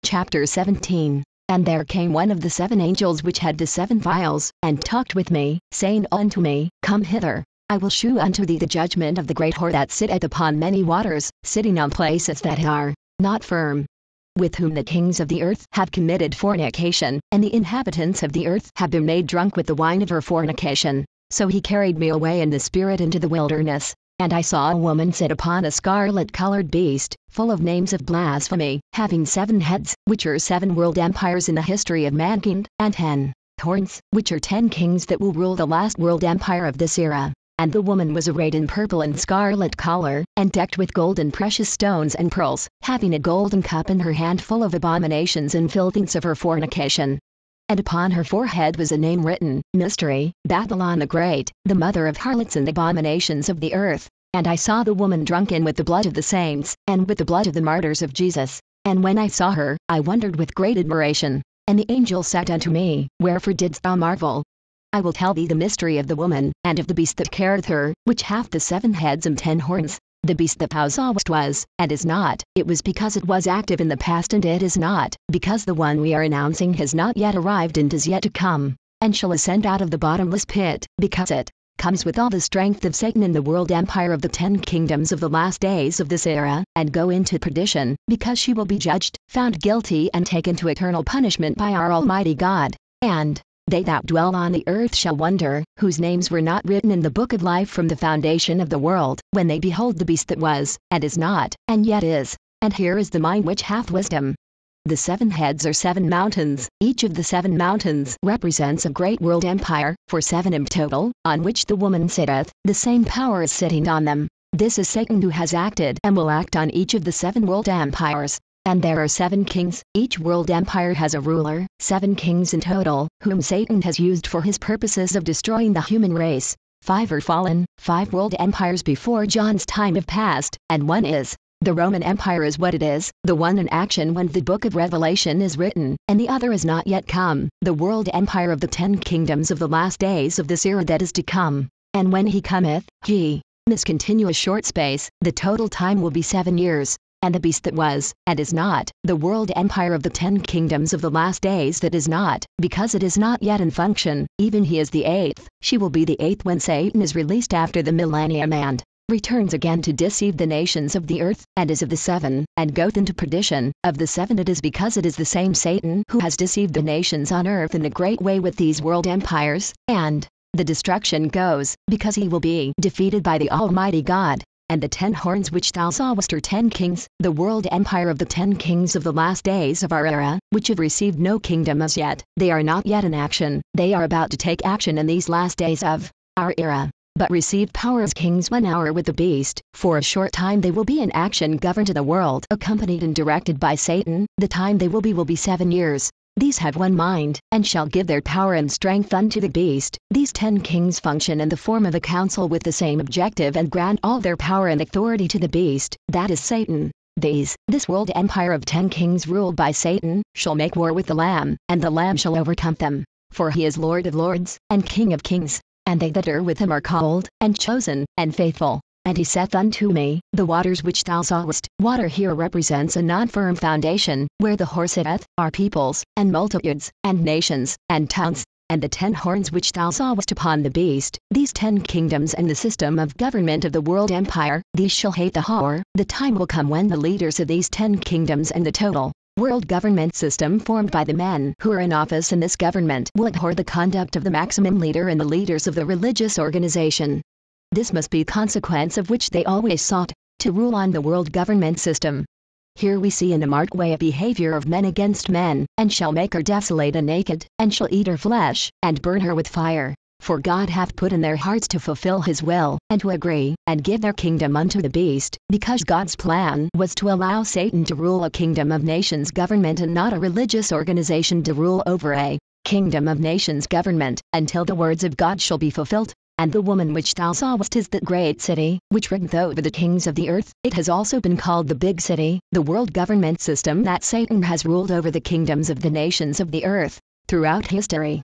Chapter 17. And there came one of the 7 angels which had the 7 vials, and talked with me, saying unto me, Come hither. I will shew unto thee the judgment of the great whore that sitteth upon many waters, sitting on places that are not firm, with whom the kings of the earth have committed fornication, and the inhabitants of the earth have been made drunk with the wine of her fornication. So he carried me away in the spirit into the wilderness. And I saw a woman sit upon a scarlet-colored beast, full of names of blasphemy, having 7 heads, which are 7 world empires in the history of mankind, and 10 horns, which are 10 kings that will rule the last world empire of this era. And the woman was arrayed in purple and scarlet color, and decked with gold and precious stones and pearls, having a golden cup in her hand full of abominations and filthiness of her fornication. And upon her forehead was a name written, Mystery, Babylon the Great, the mother of harlots and abominations of the earth. And I saw the woman drunken with the blood of the saints, and with the blood of the martyrs of Jesus. And when I saw her, I wondered with great admiration. And the angel said unto me, Wherefore didst thou marvel? I will tell thee the mystery of the woman, and of the beast that carrieth her, which hath the 7 heads and 10 horns. The beast that thou sawest was, and is not. It was because it was active in the past, and it is not, because the one we are announcing has not yet arrived and is yet to come, and shall ascend out of the bottomless pit, because it comes with all the strength of Satan in the world empire of the 10 kingdoms of the last days of this era, and go into perdition, because she will be judged, found guilty, and taken to eternal punishment by our Almighty God. And they that dwell on the earth shall wonder, whose names were not written in the book of life from the foundation of the world, when they behold the beast that was, and is not, and yet is. And here is the mind which hath wisdom. The 7 heads are 7 mountains, each of the 7 mountains represents a great world empire, for 7 in total, on which the woman sitteth, the same power is sitting on them. This is Satan who has acted and will act on each of the 7 world empires. And there are 7 kings, each world empire has a ruler, 7 kings in total, whom Satan has used for his purposes of destroying the human race. 5 are fallen, 5 world empires before John's time have passed, and 1 is. The Roman Empire is what it is, the one in action when the book of Revelation is written, and the other is not yet come, the world empire of the 10 kingdoms of the last days of this era that is to come. And when he cometh, he must continue a short space, the total time will be 7 years. And the beast that was, and is not, the world empire of the 10 kingdoms of the last days that is not, because it is not yet in function, even he is the 8th, she will be the 8th when Satan is released after the millennium and returns again to deceive the nations of the earth, and is of the 7, and goeth into perdition. Of the 7 it is because it is the same Satan who has deceived the nations on earth in a great way with these world empires, and the destruction goes, because he will be defeated by the Almighty God. And the 10 horns which thou sawest are 10 kings, the world empire of the 10 kings of the last days of our era, which have received no kingdom as yet. They are not yet in action, they are about to take action in these last days of our era, but receive power as kings 1 hour with the beast. For a short time they will be in action, governed to the world, accompanied and directed by Satan. The time they will be 7 years. These have one mind, and shall give their power and strength unto the beast. These 10 kings function in the form of a council with the same objective and grant all their power and authority to the beast, that is Satan. This world empire of 10 kings ruled by Satan, shall make war with the Lamb, and the Lamb shall overcome them. For he is Lord of lords, and King of kings. And they that are with him are called, and chosen, and faithful. And he saith unto me, The waters which thou sawest, water here represents a non-firm foundation, where the whore sitteth, are peoples, and multitudes, and nations, and towns. And the 10 horns which thou sawest upon the beast, these 10 kingdoms and the system of government of the world empire, these shall hate the whore. The time will come when the leaders of these 10 kingdoms and the total world government system formed by the men who are in office in this government will abhor the conduct of the maximum leader and the leaders of the religious organization. This must be consequence of which they always sought, to rule on the world government system. Here we see in a marked way a behavior of men against men, and shall make her desolate and naked, and shall eat her flesh, and burn her with fire. For God hath put in their hearts to fulfill his will, and to agree, and give their kingdom unto the beast, because God's plan was to allow Satan to rule a kingdom of nations government and not a religious organization to rule over a kingdom of nations government, until the words of God shall be fulfilled. And the woman which thou sawest is that great city, which reigneth over the kings of the earth. It has also been called the big city, the world government system that Satan has ruled over the kingdoms of the nations of the earth, throughout history.